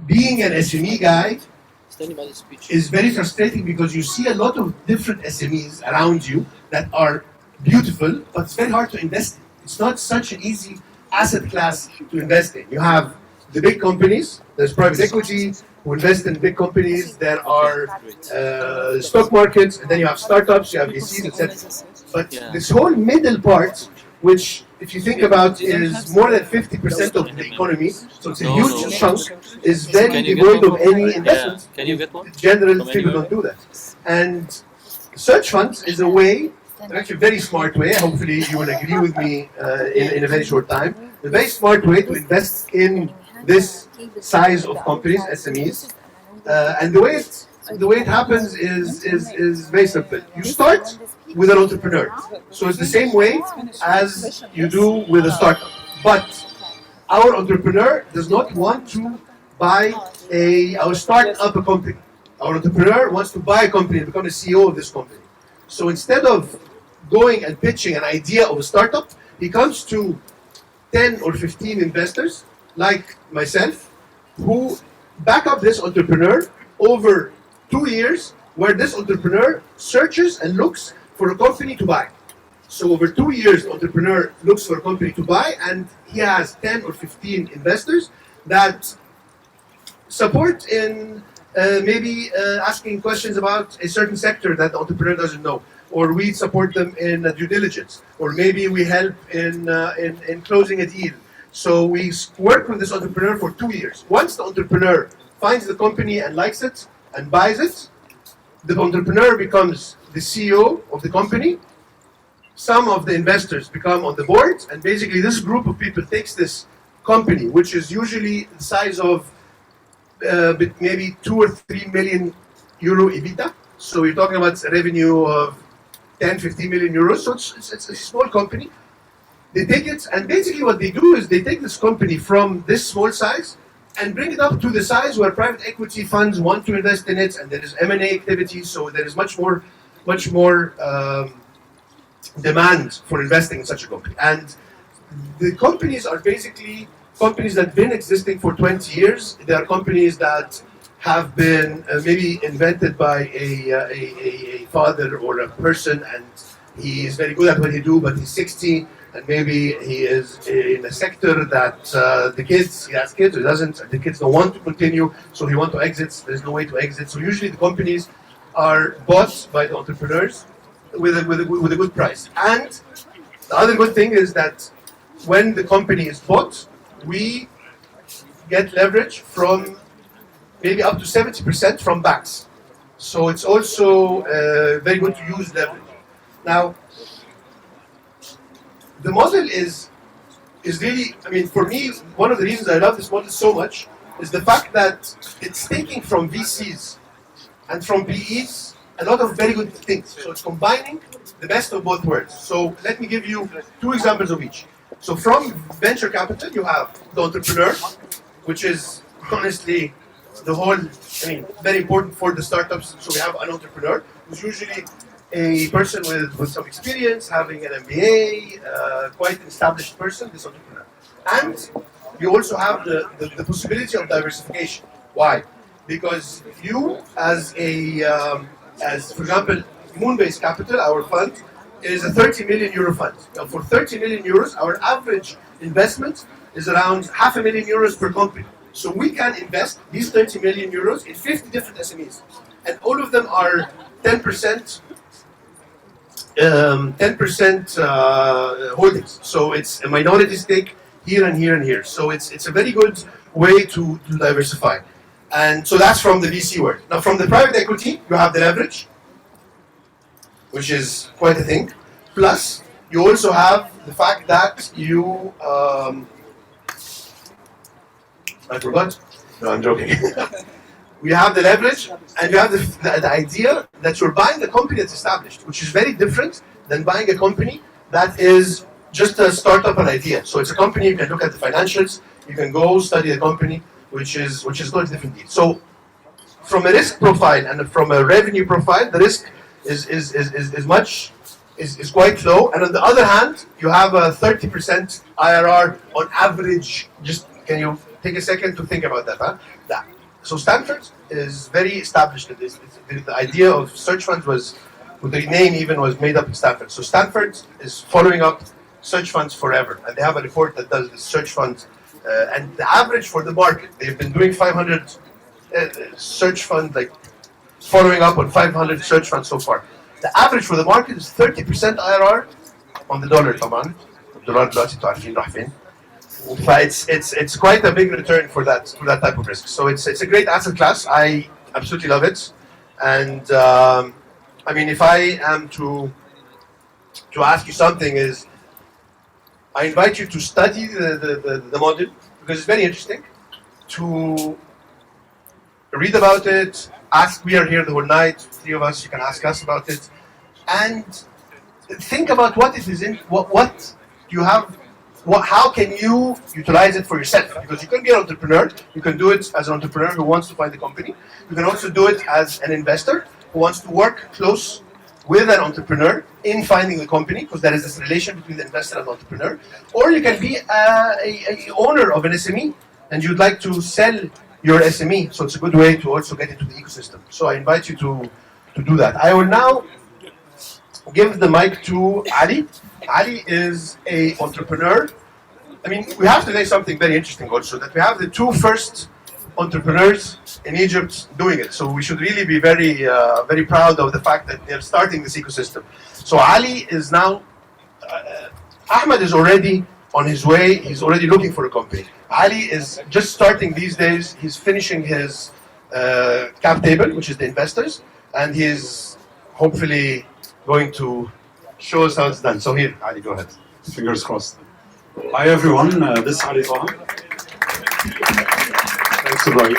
Being an SME guy is very frustrating because you see a lot of different SMEs around you that are beautiful, but it's very hard to invest in. It's not such an easy asset class to invest in. You have the big companies, there's private equity who invest in big companies, there are stock markets, and then you have startups, you have VCs, etc. But this whole middle part, which if you think about is more than 50% of the economy, so it's a huge chunk, is very devoid of any investment. Can you get one? In general, people don't do that. And search funds is a way, actually a very smart way, hopefully you will agree with me in a very short time, a very smart way to invest in this size of companies, SMEs. And the way it happens is very simple. You start with an entrepreneur. So it's the same way as you do with a startup. But our entrepreneur does not want to buy our start up a company. Our entrepreneur wants to buy a company and become the CEO of this company. So instead of going and pitching an idea of a startup, he comes to 10 or 15 investors like myself who back up this entrepreneur over 2 years, where this entrepreneur searches and looks for a company to buy. So over 2 years, the entrepreneur looks for a company to buy, and he has 10 or 15 investors that support in maybe asking questions about a certain sector that the entrepreneur doesn't know, or we support them in due diligence, or maybe we help in closing a deal. So we work with this entrepreneur for 2 years. Once the entrepreneur finds the company and likes it and buys it, the entrepreneur becomes the CEO of the company. Some of the investors become on the board, and basically this group of people takes this company, which is usually the size of maybe 2 or 3 million euro EBITDA. So you're talking about a revenue of 10, 15 million euros. So it's a small company. They take it, and basically what they do is they take this company from this small size and bring it up to the size where private equity funds want to invest in it, and there is M&A activity, so there is much more demand for investing in such a company. And the companies are basically companies that have been existing for 20 years. They are companies that have been maybe invented by a father or a person, and he is very good at what he do, but he's 60, and maybe he is in a sector that he has kids, he doesn't, and the kids don't want to continue, so he wants to exit, there's no way to exit. So usually the companies are bought by the entrepreneurs with a good price. And the other good thing is that when the company is bought, we get leverage from maybe up to 70% from banks. So it's also very good to use leverage. Now, the model is really, I mean, for me, one of the reasons I love this model so much is the fact that it's taking from VCs and from PEs a lot of very good things. So it's combining the best of both worlds. So let me give you 2 examples of each. So from venture capital, you have the entrepreneur, which is honestly the whole, I mean, very important for the startups. So we have an entrepreneur who's usually a person with some experience, having an MBA, quite an established person, this entrepreneur. And you also have the possibility of diversification. Why? Because you, as for example, Moonbase Capital, our fund, is a 30 million euro fund. Now for 30 million euros, our average investment is around €500,000 per company. So we can invest these 30 million euros in 50 different SMEs. And all of them are 10% holdings. So it's a minority stake here and here and here. So it's a very good way to diversify. And so that's from the VC world. Now from the private equity, you have the leverage, which is quite a thing. Plus, you also have the fact that you, I forgot. No, I'm joking. We have the leverage, and you have the idea that you're buying a company that's established, which is very different than buying a company that is just a startup, an idea. So it's a company, you can look at the financials, you can go study the company, which is totally different deal. So from a risk profile and from a revenue profile, the risk is much is quite low. And on the other hand, you have a 30% IRR on average. Just can you take a second to think about that? Huh? So Stanford is very established in this. The idea of search funds was, the name even was made up in Stanford. So Stanford is following up search funds forever, and they have a report that does the search funds. And the average for the market, they've been doing 500 search fund, like following up on 500 search funds so far. The average for the market is 30% IRR on the dollar طبعا. الدولار دلوقتي انتوا عارفين راح فين. It's quite a big return for that type of risk. So it's a great asset class. I absolutely love it. And I mean, if I am to ask you something, is I invite you to study the model, because it's very interesting. To read about it, ask. We are here the whole night, three of us. You can ask us about it, and think about what it is in. What you have. How can you utilize it for yourself? Because you can be an entrepreneur. You can do it as an entrepreneur who wants to find a company. You can also do it as an investor who wants to work close with an entrepreneur in finding the company, because there is this relation between the investor and the entrepreneur. Or you can be a owner of an SME and you'd like to sell your SME. So it's a good way to also get into the ecosystem. So I invite you to do that. I will now give the mic to Ali. Ali is an entrepreneur. I mean, we have to say something very interesting also, that we have the two first entrepreneurs in Egypt doing it. So we should really be very, very proud of the fact that they're starting this ecosystem. So Ali is now, Ahmed is already on his way. He's already looking for a company. Ali is just starting these days. He's finishing his cap table, which is the investors, and he is hopefully going to show us how it's done. So here, Ali, go ahead. Fingers crossed. Hi everyone, this is Aly Taha. Thanks, Ibrahim.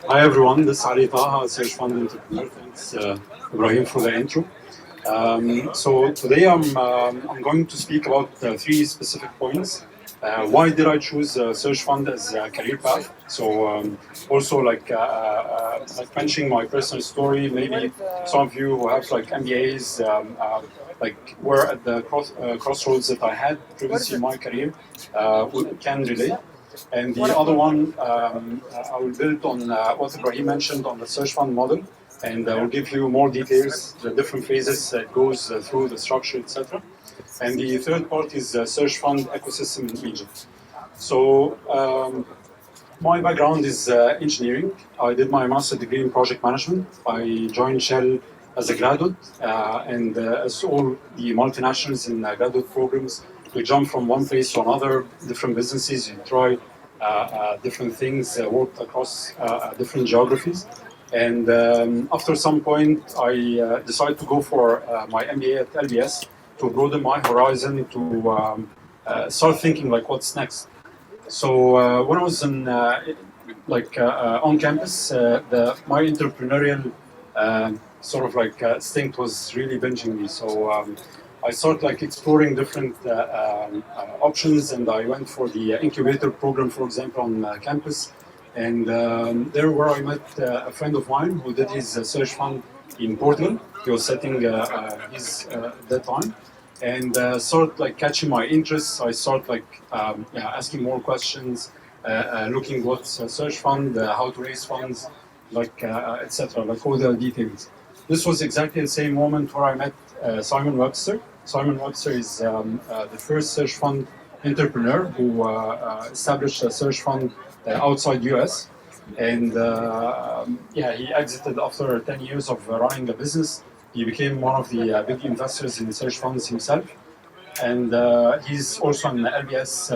Hi everyone, this is Aly Taha, search fund entrepreneur. Thanks, Ibrahim, for the intro. So today I'm going to speak about three specific points. Why did I choose search fund as a career path? So also like mentioning my personal story. Maybe some of you who have like MBAs, like were at the crossroads that I had previously in my career, can relate. And the other one, I will build on what Ibrahim mentioned on the search fund model, and I will give you more details, the different phases that goes through the structure, etc. And the third part is the search fund ecosystem in Egypt. So my background is engineering. I did my master's degree in project management. I joined Shell as a graduate, and as all the multinationals in graduate programs, we jump from one place to another, different businesses, you try different things, worked across different geographies. And after some point, I decided to go for my MBA at LBS to broaden my horizon, to start thinking like what's next. So when I was in, on campus, my entrepreneurial sort of like instinct was really binging me. So I started like exploring different options, and I went for the incubator program, for example, on campus. And there where I met a friend of mine who did his search fund in Portland. He was setting his at that time, and started like catching my interests. I started like asking more questions, looking what's a search fund, how to raise funds, like etc. Like all the details. This was exactly the same moment where I met Simon Webster. Simon Webster is the first search fund entrepreneur who established a search fund outside US, and he exited after 10 years of running a business. He became one of the big investors in search funds himself, and he's also an LBS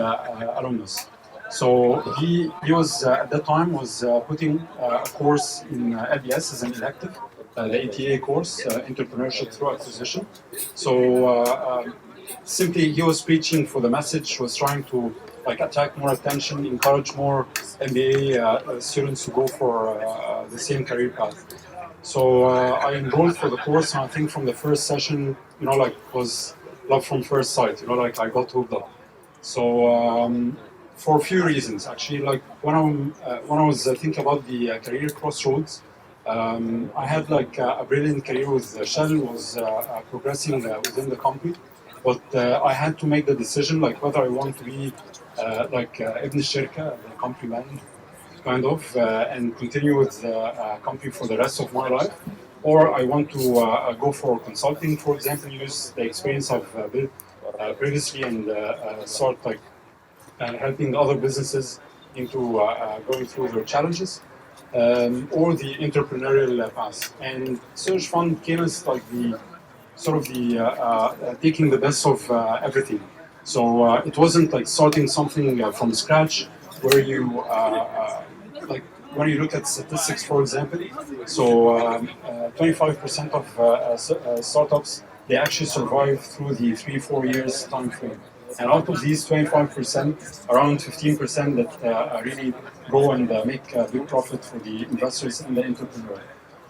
alumnus. So he was at that time was putting a course in LBS as an elective, the ATA course, Entrepreneurship Through Acquisition. So simply he was preaching for the message, was trying to like attract more attention, encourage more MBA students to go for the same career path. So I enrolled for the course, and I think from the first session, like was love from first sight. Like I got hooked up. So for a few reasons, actually, like when I was thinking about the career crossroads, I had like a brilliant career with Shell, was progressing within the company, but I had to make the decision like whether I want to be like Ibn Shirka, the company man, kind of, and continue with the company for the rest of my life, or I want to go for consulting, for example, use the experience I've built previously and sort like helping other businesses into going through their challenges, or the entrepreneurial path. And Search Fund came as like the sort of the taking the best of everything. So it wasn't like starting something from scratch where you like when you look at statistics, for example. So 25% of startups, they actually survive through the 3-4 years time frame. And out of these 25%, around 15% that really grow and make a big profit for the investors and the entrepreneur.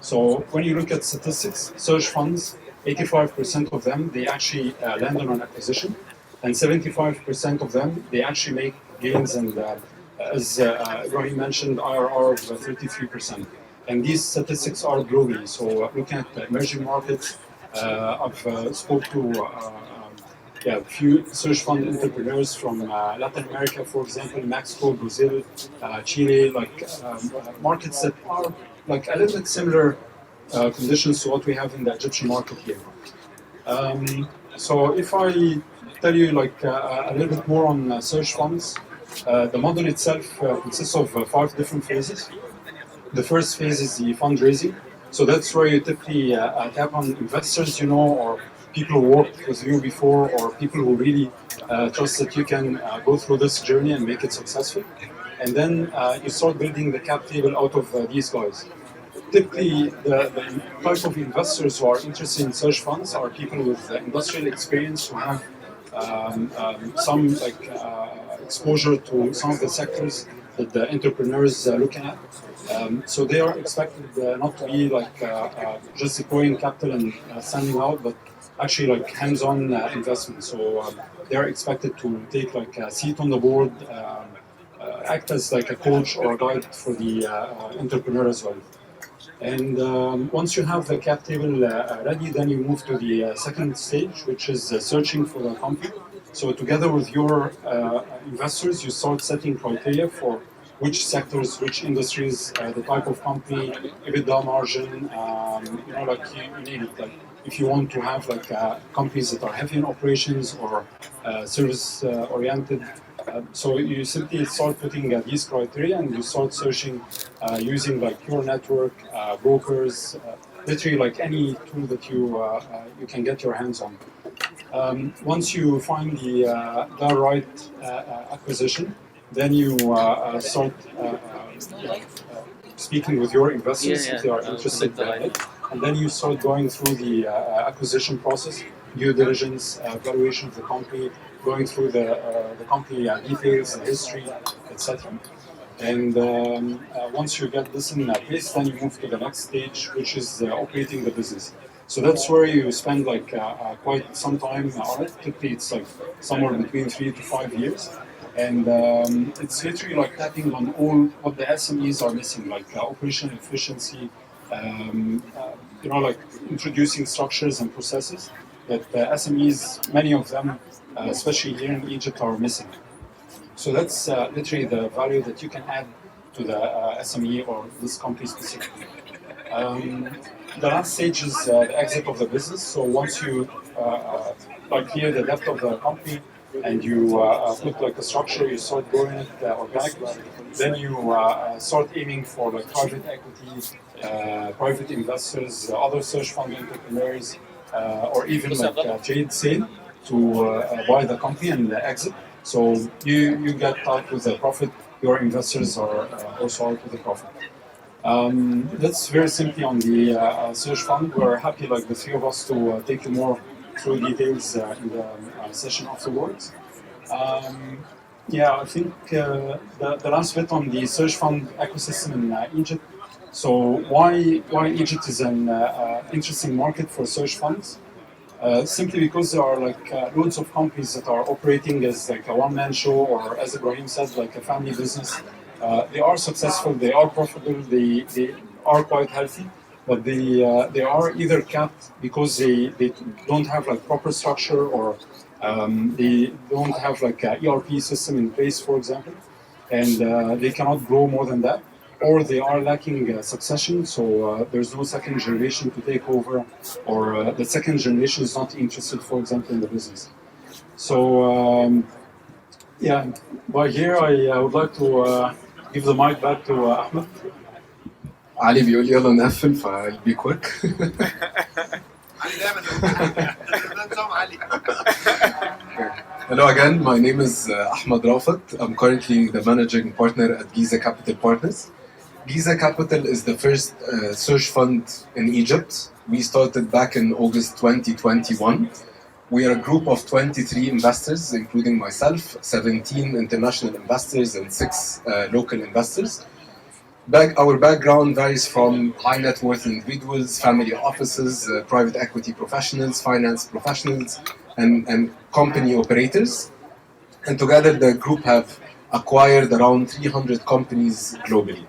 So when you look at statistics, search funds, 85% of them, they actually land on an acquisition, and 75% of them, they actually make gains and, as Ibrahim mentioned, IRR of 33%. And these statistics are globally. So looking at the emerging markets, I've spoke to yeah, few search fund entrepreneurs from Latin America, for example, Mexico, Brazil, Chile, like markets that are like a little bit similar conditions to what we have in the Egyptian market here. So if I tell you like a little bit more on search funds, the model itself consists of 5 different phases. The first phase is the fundraising. So that's where you typically tap on investors, you know, or people who worked with you before, or people who really trust that you can go through this journey and make it successful. And then you start building the cap table out of these guys. Typically, the type of investors who are interested in search funds are people with industrial experience who have some like exposure to some of the sectors that the entrepreneurs are looking at. So they are expected not to be like just deploying capital and standing out, but actually like hands-on investment. So they are expected to take like a seat on the board, act as like a coach or a guide for the entrepreneur as well. And once you have the cap table ready, then you move to the second stage, which is searching for the company. So together with your investors, you start setting criteria for which sectors, which industries, the type of company, EBITDA margin, you know, like you need it. Like if you want to have like companies that are heavy in operations or service oriented. So you simply start putting these criteria and you start searching using like your network, brokers, literally like any tool that you can get your hands on. Once you find the right acquisition, then you start speaking with your investors if they are interested in it, and then you start going through the acquisition process, due diligence, valuation of the company, going through the company details, the history, etc. And once you get this in place, then you move to the next stage, which is operating the business. So that's where you spend like quite some time on it. Typically, it's like somewhere between 3 to 5 years. And it's literally like tapping on all what the SMEs are missing, like operational efficiency, you know, like introducing structures and processes that SMEs, many of them, especially here in Egypt, are missing. So that's literally the value that you can add to the SME or this company specifically. The last stage is the exit of the business. So once you like clear the depth of the company and you put like a structure, you start growing it organically, then you start aiming for like private equity, private investors, other search fund entrepreneurs, or even like trade sale to buy the company and exit. So you get out with a profit, your investors are also out with a profit. That's very simply on the search fund. We're happy, like the three of us, to take you more through details in the session afterwards. Yeah, I think the last bit on the search fund ecosystem in Egypt. So why Egypt is an interesting market for search funds? Simply because there are like loads of companies that are operating as like a one-man show, or as Ibrahim said, like a family business. They are successful, they are profitable, they are quite healthy, but they are either capped because they don't have like proper structure, or they don't have like a ERP system in place, for example, and they cannot grow more than that, or they are lacking succession, so there's no second generation to take over, or the second generation is not interested, for example, in the business. So yeah, by here I would like to give the mic back to Ahmed. علي بيقول لي يلا نقفل فI'll be quick. Hello again, my name is Ahmed Raafat. I'm currently the managing partner at Giza Capital Partners. Giza Capital is the first search fund in Egypt. We started back in August 2021. We are a group of 23 investors, including myself, 17 international investors and 6 local investors. Our background varies from high net worth individuals, family offices, private equity professionals, finance professionals, and company operators. And together the group have acquired around 300 companies globally.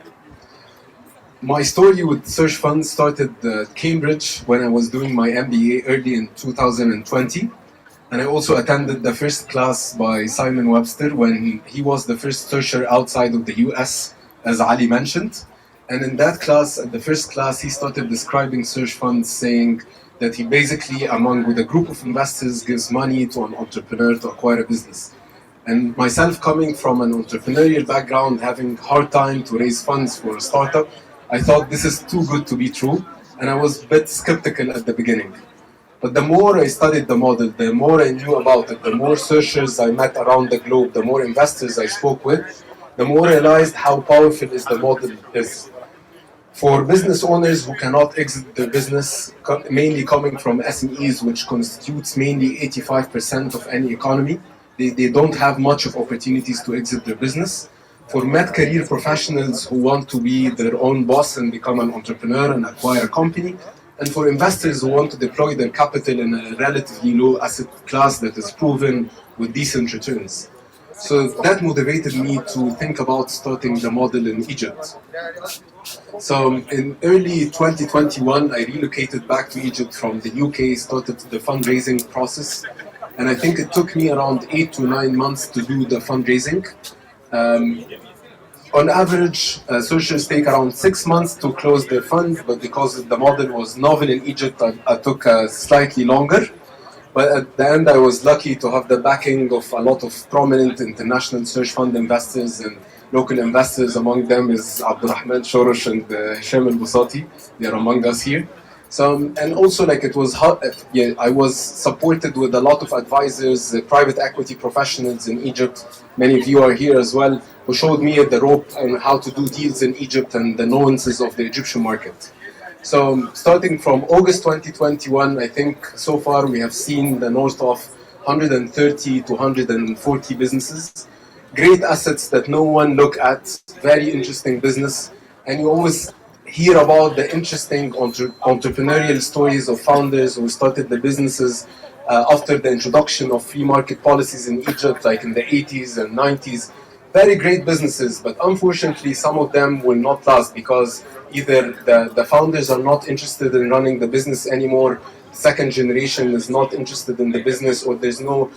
My story with search funds started at Cambridge when I was doing my MBA early in 2020. And I also attended the first class by Simon Webster when he was the first searcher outside of the US, as Ali mentioned. And in that class, at the first class, he started describing search funds, saying that he basically, with a group of investors, gives money to an entrepreneur to acquire a business. And myself, coming from an entrepreneurial background, having a hard time to raise funds for a startup, I thought this is too good to be true, and I was a bit skeptical at the beginning. But the more I studied the model, the more I knew about it, the more searchers I met around the globe, the more investors I spoke with, the more I realized how powerful is the model is. For business owners who cannot exit their business, mainly coming from SMEs, which constitutes mainly 85% of any economy, they don't have much of opportunities to exit their business. For mid-career professionals who want to be their own boss and become an entrepreneur and acquire a company, and for investors who want to deploy their capital in a relatively low asset class that is proven with decent returns. So that motivated me to think about starting the model in Egypt. So in early 2021, I relocated back to Egypt from the UK, started the fundraising process, and I think it took me around 8 to 9 months to do the fundraising. On average, searchers take around 6 months to close their fund, but because the model was novel in Egypt, I took slightly longer. But at the end, I was lucky to have the backing of a lot of prominent international search fund investors and local investors. Among them is Abdurrahman Shorosh and Hisham al-Busati. They are among us here. So, and also like it was hard, I was supported with a lot of advisors, private equity professionals in Egypt. Many of you are here as well, who showed me the rope on how to do deals in Egypt and the nuances of the Egyptian market. So starting from August 2021, I think so far we have seen the north of 130 to 140 businesses. Great assets that no one look at, very interesting business, and you always hear about the interesting entrepreneurial stories of founders who started the businesses after the introduction of free market policies in Egypt, like in the 80s and 90s. Very great businesses, but unfortunately some of them will not last because either the founders are not interested in running the business anymore, second generation is not interested in the business, or there's no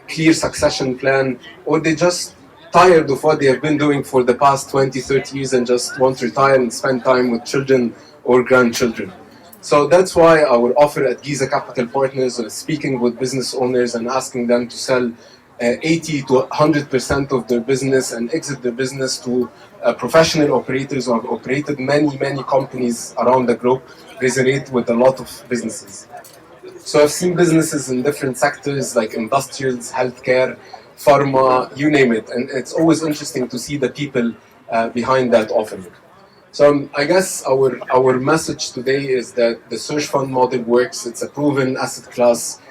clear succession plan, or they just tired of what they have been doing for the past 20, 30 years and just want to retire and spend time with children or grandchildren. So that's why our offer at Giza Capital Partners is speaking with business owners and asking them to sell 80 to 100% of their business and exit their business to professional operators who have operated many companies around the globe, resonate with a lot of businesses. So I've seen businesses in different sectors like industrials, healthcare, pharma, you name it, and it's always interesting to see the people behind that offering. So I guess our message today is that the search fund model works. It's a proven asset class.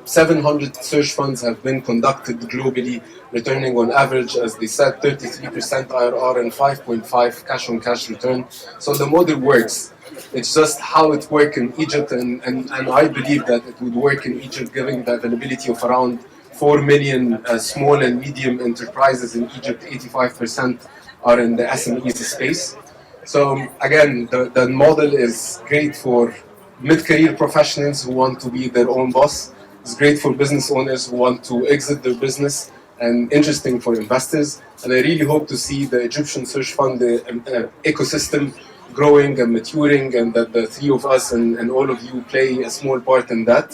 700 search funds have been conducted globally, returning on average, as they said, 33% IRR and 5.5 cash-on-cash return. So the model works. It's just how it works in Egypt, and I believe that it would work in Egypt given the availability of around 4 million small and medium enterprises in Egypt. 85% are in the SMEs space. So again, the model is great for mid-career professionals who want to be their own boss. It's great for business owners who want to exit their business, and interesting for investors. And I really hope to see the Egyptian search fund ecosystem growing and maturing, and that the three of us and all of you play a small part in that.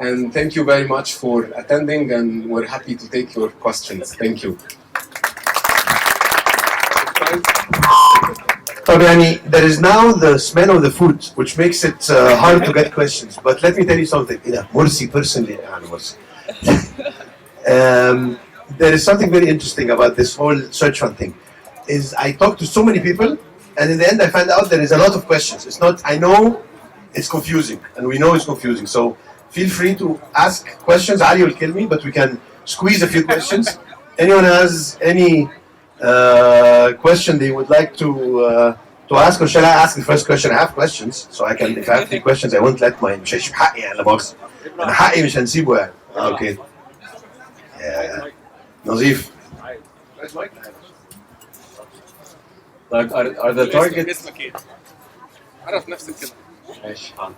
And thank you very much for attending, and we're happy to take your questions. Thank you. Tabiani, there is now the smell of the food, which makes it hard to get questions. But let me tell you something. Morsi, personally, there is something very interesting about this whole search fund thing. Is I talked to so many people, and in the end I find out there is a lot of questions. It's not, I know it's confusing, and we know it's confusing. So feel free to ask questions. Ali will kill me, but we can squeeze a few questions. Anyone has any question they would like to ask, or shall I ask the first question? I have questions, so I can. If I have 3 questions, I won't let mine. مش هيشوف حقي يعني لا مؤاخذة. أنا حقي مش هنسيبه يعني. Okay. نظيف. Like are the targets اسمك ايه؟ عرف نفسك كده. ماشي حاضر.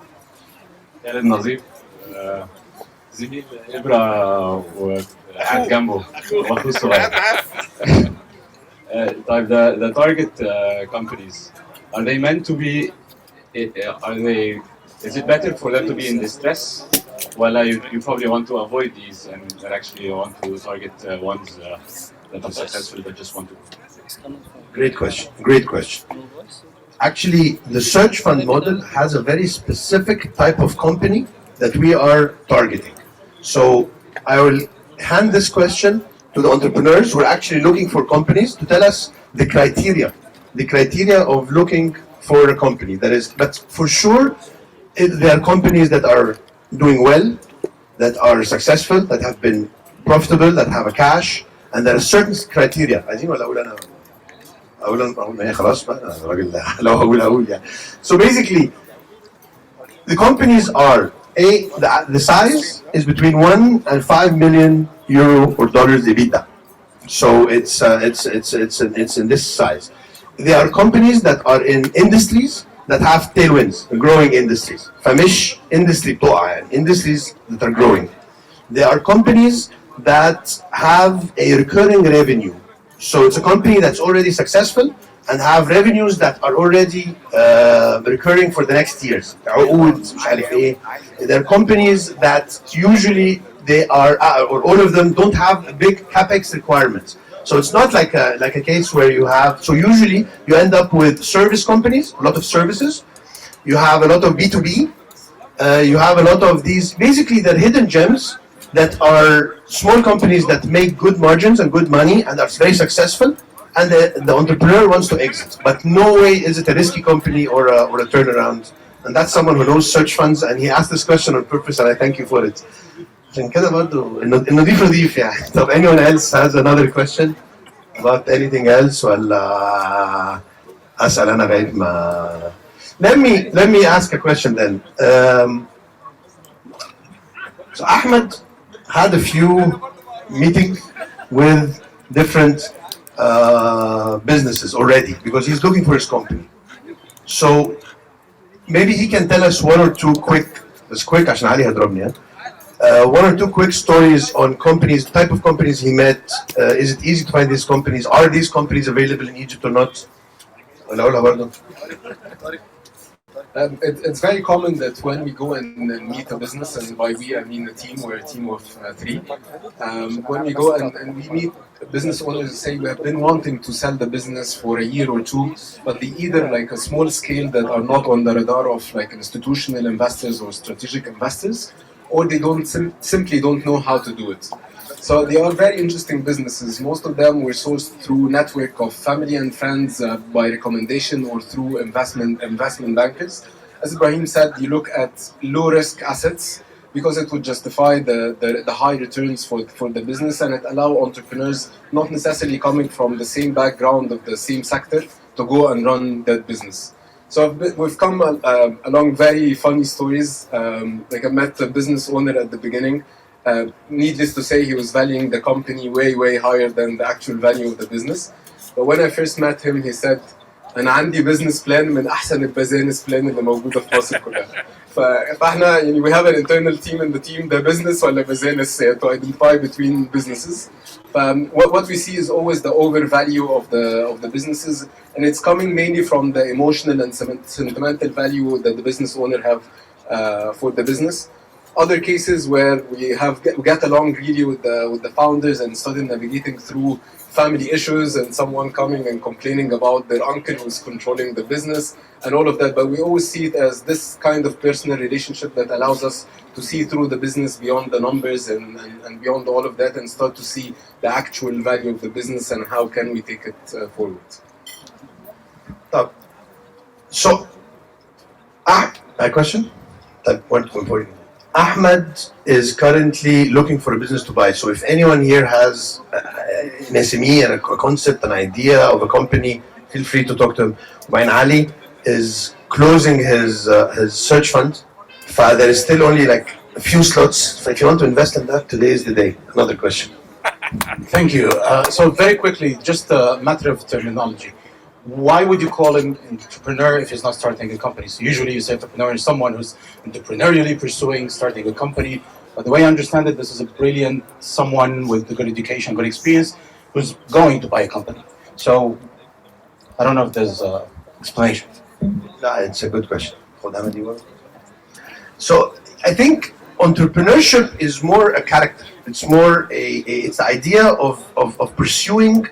خالد نظيف زميل إبرة وقاعد جنبه واخوه الصغير. طيب the target companies, are they meant to be, is it better for them to be in distress? Well, you probably want to avoid these, and actually you want to target ones that are successful that just want to. Great question. Great question. Actually, the search fund model has a very specific type of company that we are targeting. So I will hand this question to the entrepreneurs who are actually looking for companies to tell us the criteria of looking for a company. That is, but for sure, there are companies that are doing well, that are successful, that have been profitable, that have a cash, and there are certain criteria. So basically, the companies are the size is between 1 and 5 million euro or dollars EBITDA. So it's in this size. There are companies that are in industries that have tailwinds, growing industries. فمش industry بتقع يعني, industries that are growing. There are companies that have a recurring revenue. So it's a company that's already successful and have revenues that are already recurring for the next years. There are companies that usually they are, or all of them don't have big capex requirements. So it's not like a case where you have, so usually you end up with service companies, a lot of services. You have a lot of B2B. You have a lot of these, basically they're hidden gems that are small companies that make good margins and good money and are very successful, and the entrepreneur wants to exit. But no way is it a risky company or a turnaround. And that's someone who knows search funds, and he asked this question on purpose, and I thank you for it. عشان كده برضه النضيف نضيف يعني. طب anyone else has another question about anything else ولا أسأل أنا بعيد ما. Let me ask a question then. So Ahmed had a few meetings with different businesses already because he's looking for his company. So maybe he can tell us one or two quick عشان علي هضربني. One or two quick stories on companies, type of companies he met. Is it easy to find these companies? Are these companies available in Egypt or not? It's very common that when we go and meet a business, and by we I mean a team, we're a team of 3. When we go and we meet business owners, say we have been wanting to sell the business for a year or 2, but they either like a small scale that are not on the radar of like institutional investors or strategic investors, or they simply don't know how to do it. So they are very interesting businesses. Most of them were sourced through network of family and friends by recommendation or through investment bankers. As Ibrahim said, you look at low risk assets because it would justify the high returns for the business, and it allow entrepreneurs not necessarily coming from the same background of the same sector to go and run that business. So we've come along very funny stories. Like I met a business owner at the beginning. Needless to say, he was valuing the company way higher than the actual value of the business. But when I first met him, he said, انا عندي بزنس بلان من احسن البزنس بلان اللي موجوده في مصر كلها. فاحنا يعني we have an internal team in the team, the business ولا business to identify between businesses. What we see is always the overvalue of the businesses, and it's coming mainly from the emotional and sentimental value that the business owner have for the business. Other cases where we get along really with the founders and started navigating through family issues and someone coming and complaining about their uncle who's controlling the business and all of that. But we always see it as this kind of personal relationship that allows us to see through the business beyond the numbers and beyond all of that, and start to see the actual value of the business and how can we take it forward. So, a question? One point. Ahmed is currently looking for a business to buy. So if anyone here has an SME and a concept, an idea of a company, feel free to talk to him. When Ali is closing his search fund, there is still only like a few slots. So if you want to invest in that, today is the day. Another question. Thank you. So very quickly, just a matter of terminology. Why would you call him entrepreneur if he's not starting a company? So usually you say entrepreneur is someone who's entrepreneurially pursuing starting a company. But the way I understand it, this is a brilliant someone with a good education, good experience, who's going to buy a company. So I don't know if there's an explanation. No, it's a good question. So I think entrepreneurship is more a character. It's more it's the idea of pursuing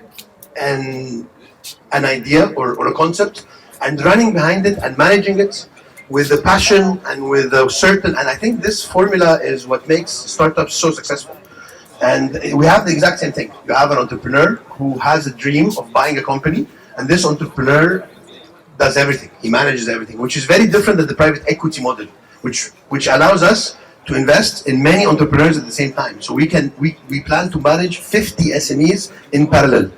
an idea or a concept and running behind it and managing it with a passion and with a certain, and I think this formula is what makes startups so successful. And we have the exact same thing. You have an entrepreneur who has a dream of buying a company, and this entrepreneur does everything. He manages everything, which is very different than the private equity model, which allows us to invest in many entrepreneurs at the same time. So we plan to manage 50 SMEs in parallel.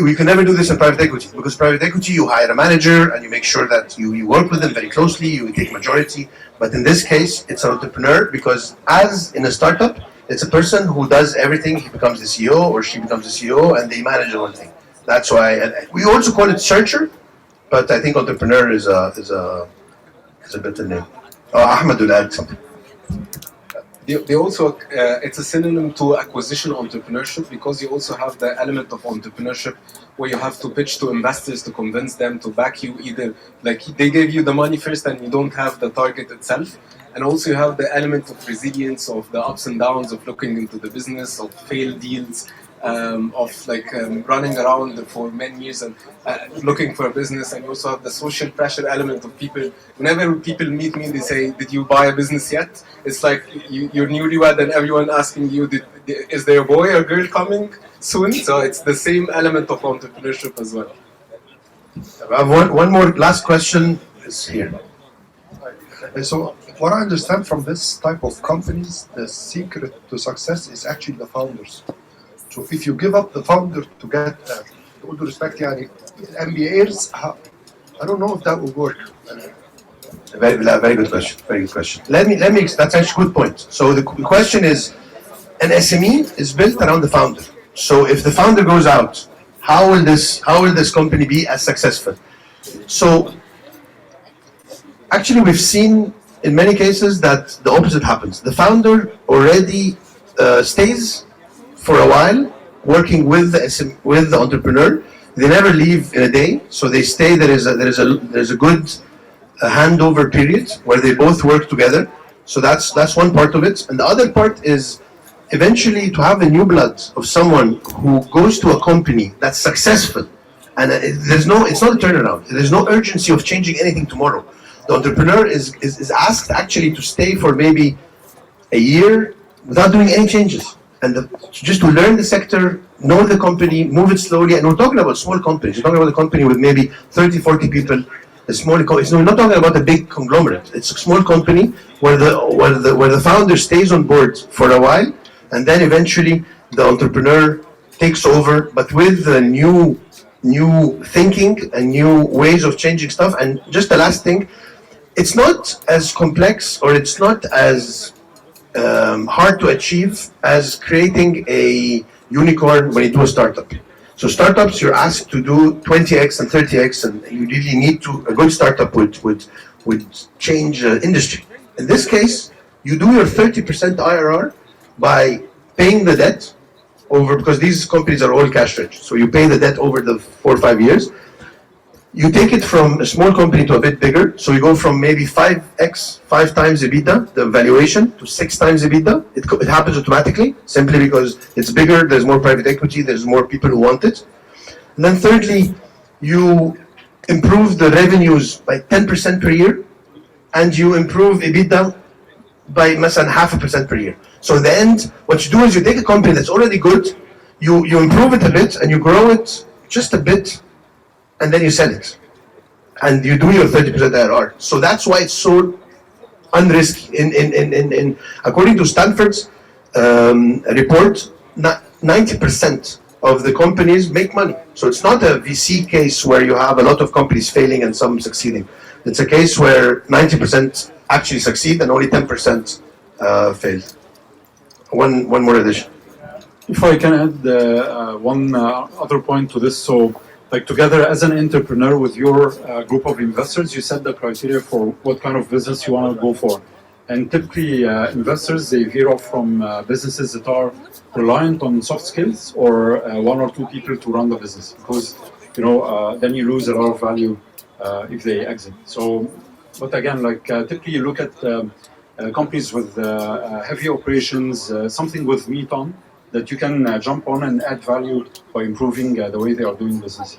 We can never do this in private equity, because private equity, you hire a manager and you make sure that you work with them very closely, you take majority. But in this case, it's an entrepreneur, because as in a startup, it's a person who does everything. He becomes the CEO or she becomes the CEO, and they manage the whole thing. That's why we also call it searcher, but I think entrepreneur is a better name. Ahmed will add something. They also, it's a synonym to acquisition entrepreneurship, because you also have the element of entrepreneurship where you have to pitch to investors to convince them to back you, either like they gave you the money first and you don't have the target itself. And also you have the element of resilience, of the ups and downs of looking into the business, of failed deals, of running around for many years and looking for a business. And you also have the social pressure element of people. Whenever people meet me, they say, "Did you buy a business yet?" It's like you're newlywed and everyone asking you, "Is there a boy or girl coming soon?" So it's the same element of entrepreneurship as well. I have one more last question is here. So what I understand from this type of companies, the secret to success is actually the founders. So if you give up the founder to get, with due respect, يعني MBAs, I don't know if that will work. Very good question. Very good question. Let me. That's actually a good point. So the question is, an SME is built around the founder. So if the founder goes out, how will this company be as successful? So actually, we've seen in many cases that the opposite happens. The founder already stays for a while working with the entrepreneur. They never leave in a day, so they stay. There is a good handover period where they both work together. So that's one part of it, and the other part is eventually to have a new blood of someone who goes to a company that's successful, and it's not a turnaround. There's no urgency of changing anything tomorrow. The entrepreneur is asked actually to stay for maybe a year without doing any changes. And just to learn the sector, know the company, move it slowly. And we're talking about small companies. We're talking about a company with maybe 30, 40 people. We're not talking about a big conglomerate. It's a small company where the founder stays on board for a while, and then eventually the entrepreneur takes over, but with the new thinking and new ways of changing stuff. And just the last thing, it's not as complex, or it's not as hard to achieve as creating a unicorn when you do a startup. So startups, you're asked to do 20x and 30x, and you really need to, a good startup would change industry. In this case, you do your 30% IRR by paying the debt over, because these companies are all cash rich. So you pay the debt over the 4 or 5 years. You take it from a small company to a bit bigger. So you go from maybe 5x, 5 times EBITDA, the valuation, to 6 times EBITDA. It happens automatically, simply because it's bigger, there's more private equity, there's more people who want it. And then thirdly, you improve the revenues by 10% per year, and you improve EBITDA by مثلا 0.5% per year. So in the end, what you do is you take a company that's already good, you improve it a bit, and you grow it just a bit, and then you sell it. And you do your 30% IRR. So that's why it's so unrisky. According to Stanford's report, 90% of the companies make money. So it's not a VC case where you have a lot of companies failing and some succeeding. It's a case where 90% actually succeed and only 10% fail. One more addition. If I can add one other point to this, so like together as an entrepreneur with your group of investors, you set the criteria for what kind of business you want to go for. And typically investors, they veer off from businesses that are reliant on soft skills or 1 or 2 people to run the business, because then you lose a lot of value if they exit. So, but again, like typically you look at companies with heavy operations, something with meat on, that you can jump on and add value by improving the way they are doing business.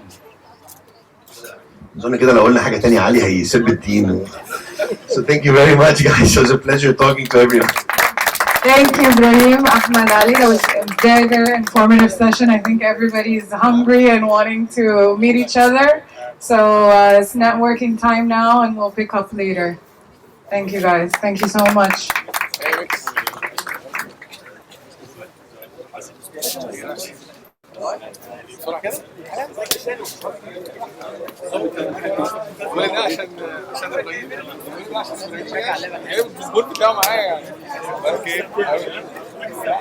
أظن كده لو قلنا حاجة تانية علي هيسب الدين. So thank you very much, guys. It was a pleasure talking to everyone. Thank you, Ibrahim, Ahmed, Ali. That was a very, very informative session. I think everybody is hungry and wanting to meet each other. So it's networking time now, and we'll pick up later. Thank you, guys. Thank you so much. كل ده عشان ابراهيم، كل ده عشان ابراهيم، الباسبور بتاعه معايا يعني.